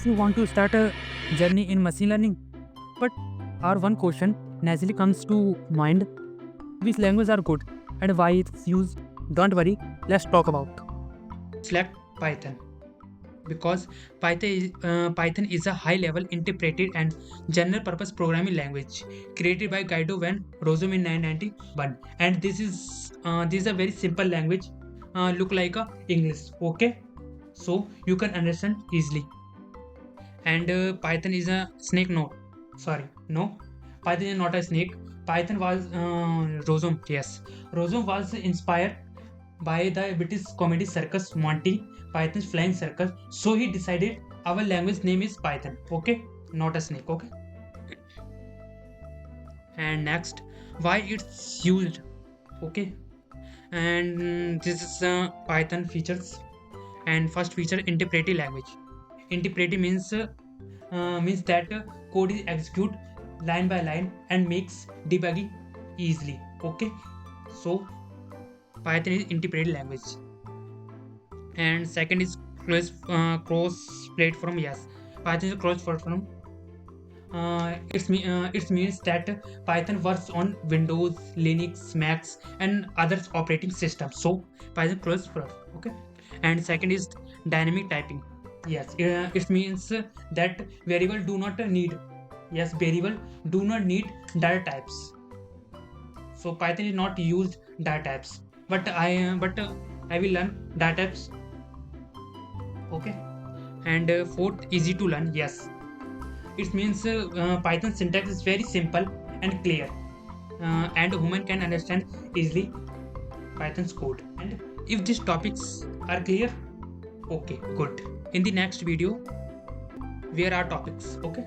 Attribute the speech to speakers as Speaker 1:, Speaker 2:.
Speaker 1: you want to start a journey in machine learning, but our one question naturally comes to mind: which language are good and why it's used? Don't worry, let's talk about.
Speaker 2: Select Python because Python is a high-level interpreted and general-purpose programming language created by Guido van Rossum in 1991. And this is a very simple language, look like a English. Okay, so you can understand easily. And Python is a snake. No, sorry, no. Python is not a snake. Python was Rossum. Yes, Rossum was inspired by the British comedy circus Monty Python's Flying Circus. So he decided our language name is Python. Okay, not a snake. Okay, and next, why it's used. Okay, and this is Python features. And first feature, interpretive language. Interpretive means that code is execute line by line and makes debugging easily. Okay, so Python is interpreted language. And second is cross platform. Yes, Python is cross platform. It means that Python works on Windows, Linux, Macs, and other operating systems. So Python cross platform. Okay, and second is dynamic typing. Yes, it means that variable do not need. Yes, variable do not need data types. So Python is not used data types. But I will learn data types. Okay, and fourth, easy to learn. Yes, it means Python syntax is very simple and clear, and human can understand easily Python's code. And if these topics are clear, okay, good. In the next video, where are topics? Okay.